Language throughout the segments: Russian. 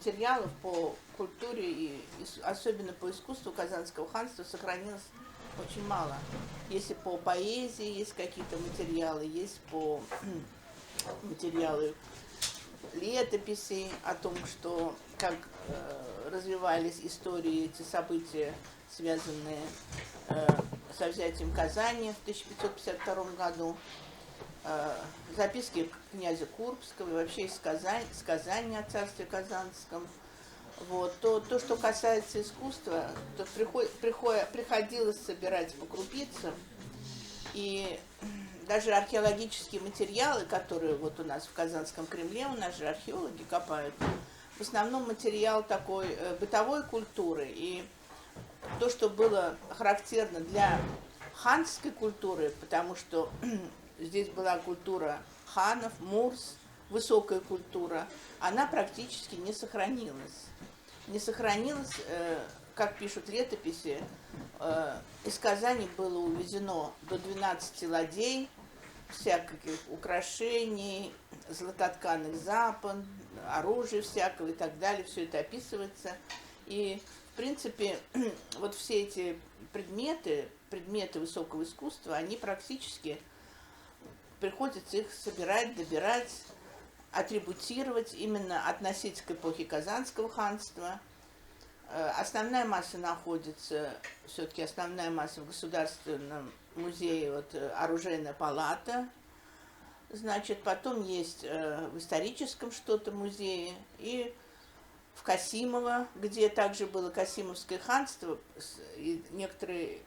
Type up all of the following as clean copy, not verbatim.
материалов по культуре и особенно по искусству Казанского ханства сохранилось очень мало. Если по поэзии есть какие-то материалы, есть по материалы летописей о том, что как развивались истории, эти события, связанные со взятием Казани в 1552 году, записки князя Курбского и вообще из сказания о царстве Казанском. Вот. То, что касается искусства, то приходилось собирать по крупицам. И даже археологические материалы, которые вот у нас в Казанском Кремле, у нас же археологи копают, в основном материал такой бытовой культуры. И то, что было характерно для ханской культуры, потому что здесь была культура ханов, мурс, высокая культура, она практически не сохранилась. Не сохранилась, как пишут летописи, из Казани было увезено до 12 ладей, всяких украшений, златотканых запон, оружия всякого и так далее, все это описывается. И, в принципе, вот все эти предметы высокого искусства, они практически приходится их собирать, добирать, атрибутировать, именно относить к эпохе Казанского ханства. Основная масса находится, все-таки основная масса в Государственном музее, вот, оружейная палата, значит, потом есть в историческом что-то музее, и в Касимово, где также было Касимовское ханство, и некоторые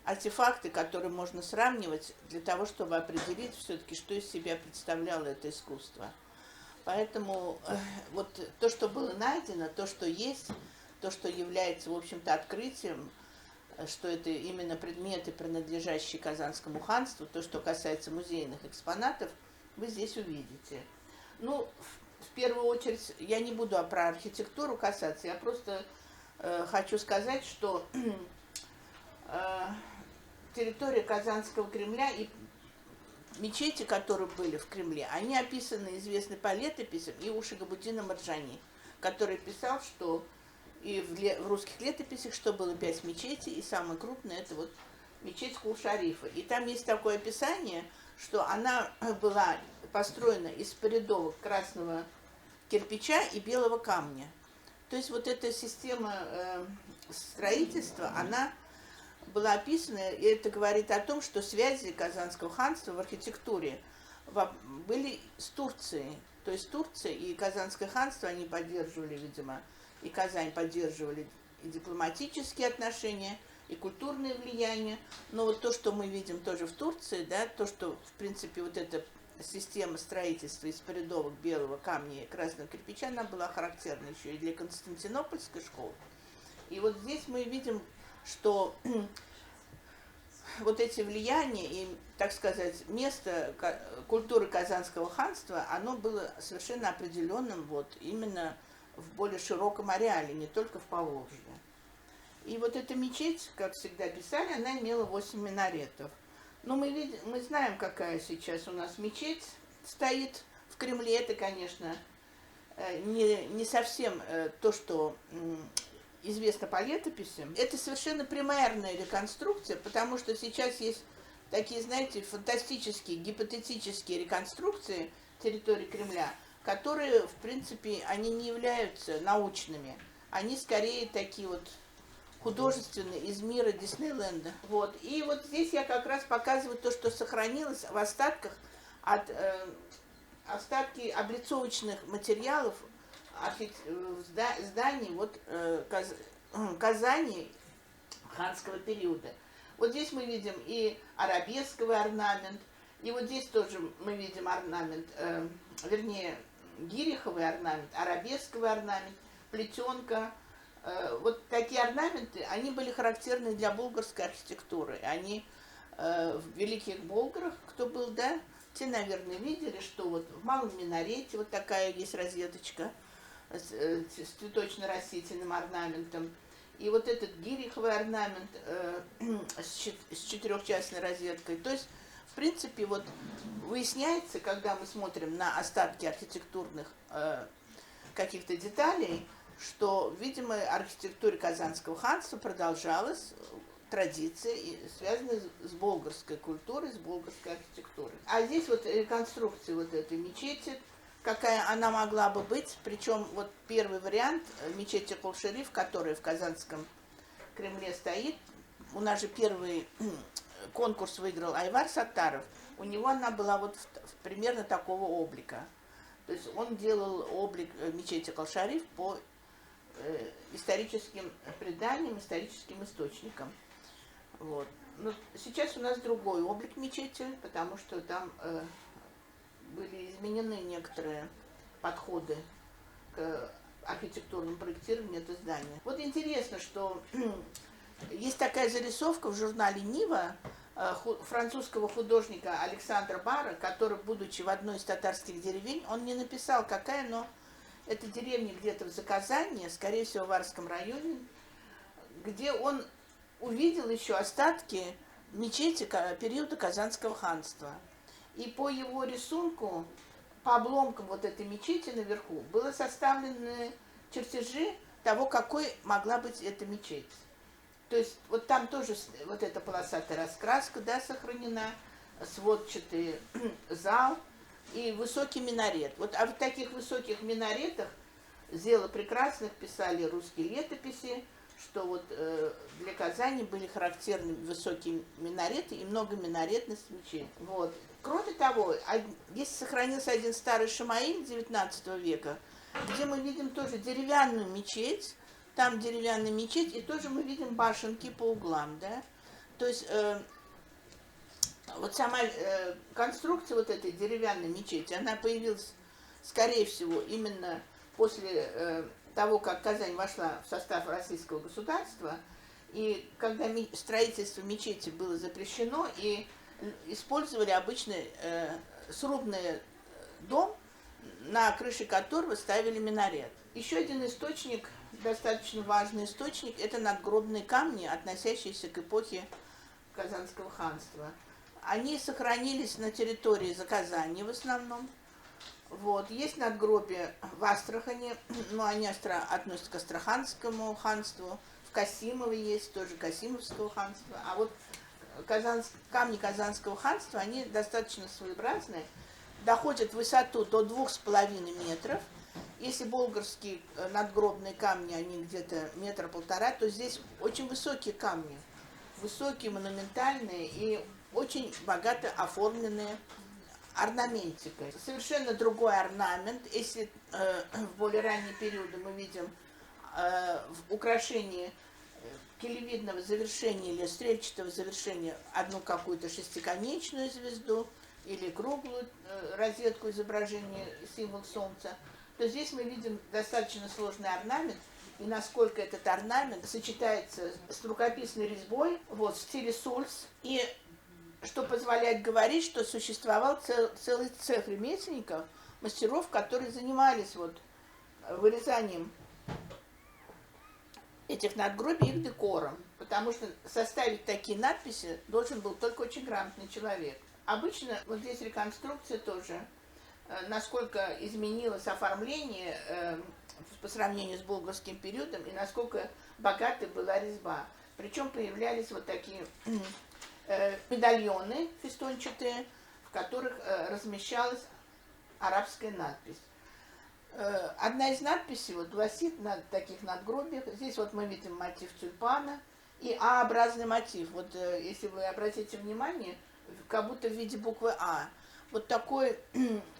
артефакты, которые можно сравнивать для того, чтобы определить все-таки, что из себя представляло это искусство. Поэтому вот то, что было найдено, то, что есть, то, что является, в общем-то, открытием, что это именно предметы, принадлежащие Казанскому ханству, то, что касается музейных экспонатов, вы здесь увидите. Ну, в первую очередь, я не буду про архитектуру касаться, я просто хочу сказать, что территория Казанского Кремля и мечети, которые были в Кремле, они описаны, известны по летописям, и у Шигабуддина Марджани, который писал, что и в русских летописях, что было 5 мечетей, и самая крупная это вот мечеть Кул-Шарифа. И там есть такое описание, что она была построена из порядовок красного кирпича и белого камня. То есть вот эта система строительства, она была описана, и это говорит о том, что связи Казанского ханства в архитектуре были с Турцией. То есть Турция и Казанское ханство, они поддерживали, видимо, и Казань поддерживали и дипломатические отношения, и культурное влияние. Но вот то, что мы видим тоже в Турции, да, то, что, в принципе, вот эта система строительства из порядовок белого камня и красного кирпича, она была характерна еще и для Константинопольской школы. И вот здесь мы видим, что вот эти влияния и, так сказать, место культуры Казанского ханства, оно было совершенно определенным вот именно в более широком ареале, не только в Поволжье. И вот эта мечеть, как всегда писали, она имела 8 минаретов. Но мы знаем, какая сейчас у нас мечеть стоит в Кремле. Это, конечно, не совсем то, что известно по летописям. Это совершенно примерная реконструкция, потому что сейчас есть такие, знаете, фантастические, гипотетические реконструкции территории Кремля, которые, в принципе, они не являются научными. Они скорее такие вот художественные, из мира Диснейленда. Вот. И вот здесь я как раз показываю то, что сохранилось в остатках остатки облицовочных материалов зданий вот, Казани ханского периода. Вот здесь мы видим и арабесковый орнамент, и вот здесь тоже мы видим орнамент, вернее, гириховый орнамент, арабесковый орнамент, плетенка. Вот такие орнаменты, они были характерны для булгарской архитектуры. Они в Великих Болграх, кто был, да, те, наверное, видели, что вот в Малом Минарете вот такая есть розеточка с цветочно-растительным орнаментом. И вот этот гириховый орнамент с четырехчастной розеткой. То есть, в принципе, вот выясняется, когда мы смотрим на остатки архитектурных каких-то деталей, что, видимо, архитектуре Казанского ханства продолжалась традиция, связанная с болгарской культурой, с болгарской архитектурой. А здесь вот реконструкция вот этой мечети, какая она могла бы быть, причем вот первый вариант мечети Кул-Шериф, которая в Казанском Кремле стоит, у нас же первый конкурс выиграл Айвар Саттаров, у него она была вот примерно такого облика. То есть он делал облик мечети Кул-Шериф по историческим преданиям, историческим источникам. Вот. Но сейчас у нас другой облик мечети, потому что там были изменены некоторые подходы к архитектурному проектированию этого здания. Вот интересно, что есть такая зарисовка в журнале «Нива» французского художника Александра Бара, который, будучи в одной из татарских деревень, он не написал, какая, но это деревня где-то в Заказании, скорее всего, в Варском районе, где он увидел еще остатки мечети периода Казанского ханства. И по его рисунку, по обломкам вот этой мечети наверху, было составлены чертежи того, какой могла быть эта мечеть. То есть вот там тоже вот эта полосатая раскраска, да, сохранена, сводчатый зал и высокий минарет. Вот о таких высоких минаретах Зела Прекрасных писали русские летописи, что вот для Казани были характерны высокие минареты и многоминаретность мечеть. Вот. Кроме того, здесь сохранился один старый Шамаиль XIX века, где мы видим тоже деревянную мечеть, там деревянная мечеть, и тоже мы видим башенки по углам, да. То есть вот сама конструкция вот этой деревянной мечети, она появилась, скорее всего, именно после того, как Казань вошла в состав российского государства, и когда строительство мечети было запрещено, и использовали обычный срубный дом, на крыше которого ставили минарет. Еще один источник, достаточно важный источник, это надгробные камни, относящиеся к эпохе Казанского ханства. Они сохранились на территории Заказания в основном. Вот. Есть надгробия в Астрахани, но они относятся к Астраханскому ханству. В Касимове есть тоже Касимовского ханства. А вот камни Казанского ханства, они достаточно своеобразные, доходят в высоту до 2,5 метров. Если болгарские надгробные камни, они где-то 1,5 метра, то здесь очень высокие камни, высокие, монументальные и очень богато оформленные орнаментикой. Совершенно другой орнамент. Если в более ранние периоды мы видим в украшении килевидного завершения или стрельчатого завершения одну какую-то шестиконечную звезду или круглую розетку изображения, символ солнца, то здесь мы видим достаточно сложный орнамент, и насколько этот орнамент сочетается с рукописной резьбой вот, в стиле сульс, и что позволяет говорить, что существовал целый цех ремесленников, мастеров, которые занимались вот вырезанием этих надгробий, их декором, потому что составить такие надписи должен был только очень грамотный человек. Обычно вот здесь реконструкция тоже, насколько изменилось оформление по сравнению с болгарским периодом и насколько богатой была резьба. Причем появлялись вот такие медальоны фестончатые, в которых размещалась арабская надпись. Одна из надписей вот гласит на таких надгробиях, здесь вот мы видим мотив тюльпана и А-образный мотив. Вот если вы обратите внимание, как будто в виде буквы А. Вот такой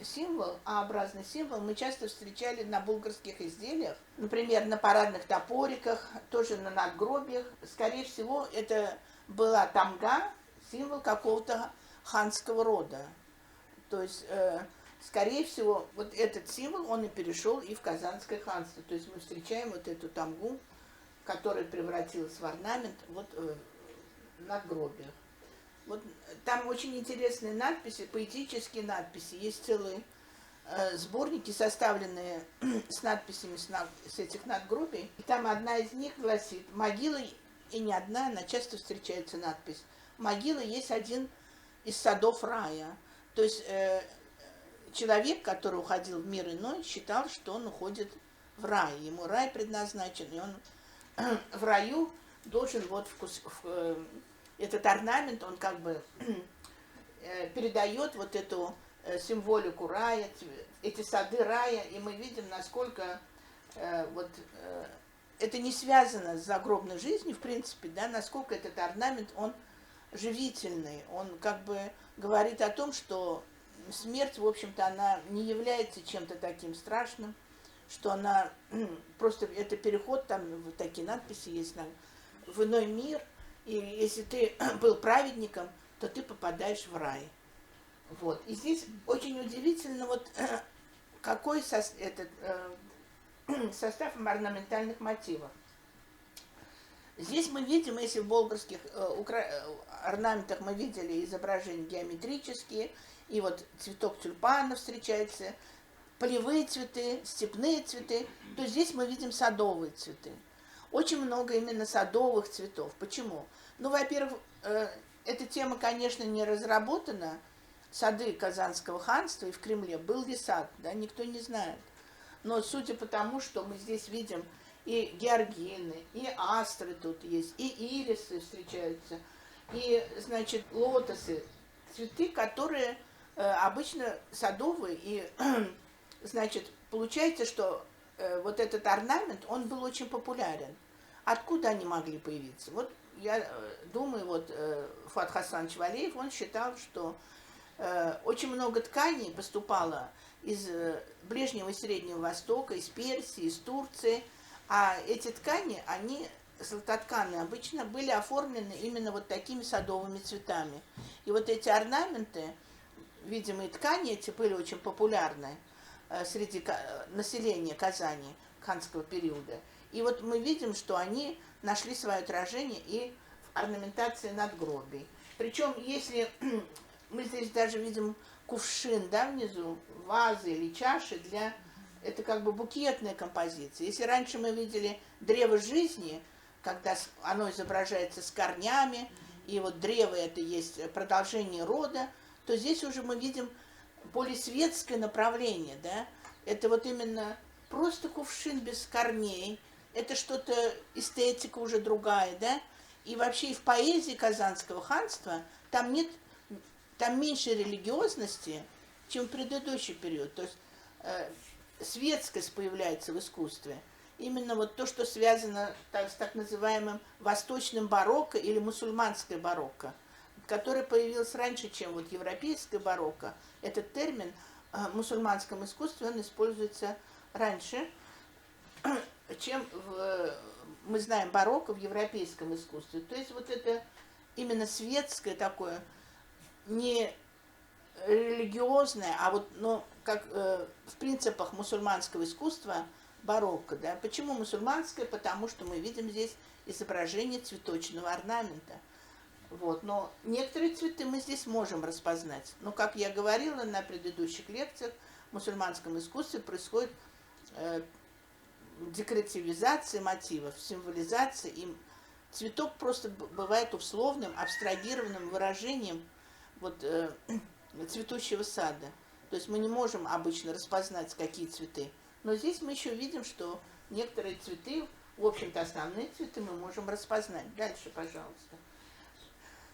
символ, А-образный символ, мы часто встречали на булгарских изделиях, например, на парадных топориках, тоже на надгробиях. Скорее всего, это была тамга, символ какого-то ханского рода. То есть, скорее всего, вот этот символ, он и перешел и в Казанское ханство. То есть мы встречаем вот эту тамгу, которая превратилась в орнамент вот в надгробиях. Вот там очень интересные надписи, поэтические надписи. Есть целые сборники, составленные с надписями с этих надгробий. И там одна из них гласит: могила, и не одна, она часто встречается надпись: могила есть один из садов рая. То есть человек, который уходил в мир иной, считал, что он уходит в рай. Ему рай предназначен, и он в раю должен вот этот орнамент, он как бы передает вот эту символику рая, эти сады рая, и мы видим, насколько это не связано с загробной жизнью, в принципе, да, насколько этот орнамент, он живительный, он как бы говорит о том, что смерть, в общем-то, она не является чем-то таким страшным, что она просто, это переход, там вот такие надписи есть, в иной мир, и если ты был праведником, то ты попадаешь в рай. Вот. И здесь очень удивительно, вот какой состав орнаментальных мотивов. Здесь мы видим, если в болгарских орнаментах мы видели изображения геометрические, и вот цветок тюльпана встречается, полевые цветы, степные цветы, то здесь мы видим садовые цветы. Очень много именно садовых цветов. Почему? Ну, во-первых, эта тема, конечно, не разработана. Сады Казанского ханства и в Кремле. Был ли сад? Да, никто не знает. Но судя по тому, что мы здесь видим и георгины, и астры тут есть, и ирисы встречаются, и, значит, лотосы, цветы, которые обычно садовые, и, значит, получается, что вот этот орнамент, он был очень популярен. Откуда они могли появиться? Вот я думаю, вот Фуад Хасанович Валеев, он считал, что очень много тканей поступало из Ближнего и Среднего Востока, из Персии, из Турции, а эти ткани, они, златотканые, обычно были оформлены именно вот такими садовыми цветами. И вот эти орнаменты, видимые ткани эти были очень популярны среди населения Казани ханского периода. И вот мы видим, что они нашли свое отражение и в орнаментации надгробий. Причем, если мы здесь даже видим кувшин, да, внизу, вазы или чаши для... Это как бы букетная композиция. Если раньше мы видели древо жизни, когда оно изображается с корнями, и вот древо это есть продолжение рода, то здесь уже мы видим более светское направление, да. Это вот именно просто кувшин без корней, это что-то, эстетика уже другая, да. И вообще и в поэзии Казанского ханства там меньше религиозности, чем в предыдущий период. То есть светскость появляется в искусстве. Именно вот то, что связано с так называемым восточным барокко или мусульманское барокко, которое появилось раньше, чем вот европейское барокко. Этот термин в мусульманском искусстве, он используется раньше, чем мы знаем барокко в европейском искусстве. То есть вот это именно светское такое, не религиозное, а вот, ну, как в принципах мусульманского искусства барокко, да. Почему мусульманское? Потому что мы видим здесь изображение цветочного орнамента. Вот. Но некоторые цветы мы здесь можем распознать. Но, как я говорила на предыдущих лекциях, в мусульманском искусстве происходит декоративизация мотивов, символизация, и цветок просто бывает условным, абстрагированным выражением вот, цветущего сада. То есть мы не можем обычно распознать, какие цветы. Но здесь мы еще видим, что некоторые цветы, в общем-то основные цветы, мы можем распознать. Дальше, пожалуйста.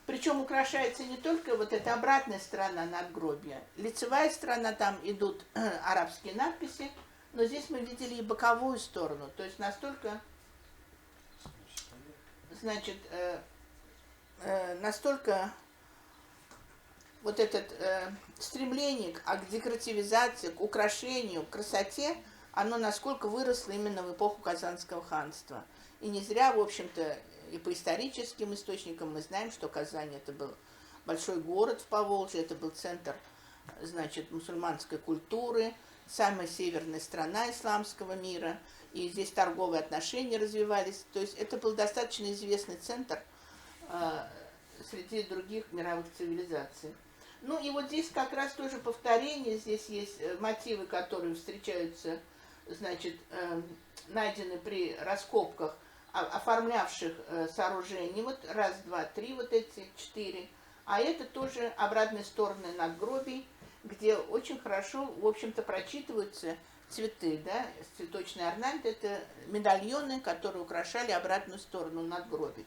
Причем украшается не только вот эта обратная сторона надгробия. Лицевая сторона, там идут арабские надписи, но здесь мы видели и боковую сторону. То есть настолько, значит, настолько вот это стремление к декоративизации, к украшению, к красоте, оно насколько выросло именно в эпоху Казанского ханства. И не зря, в общем-то, и по историческим источникам мы знаем, что Казань это был большой город в Поволжье, это был центр, значит, мусульманской культуры, самая северная страна исламского мира, и здесь торговые отношения развивались. То есть это был достаточно известный центр среди других мировых цивилизаций. Ну и вот здесь как раз тоже повторение, здесь есть мотивы, которые встречаются, значит, найдены при раскопках, оформлявших сооружение. Вот раз, два, три, вот эти 4. А это тоже обратные стороны надгробий, где очень хорошо, в общем-то, прочитываются цветы, да, цветочный орнамент, это медальоны, которые украшали обратную сторону надгробий.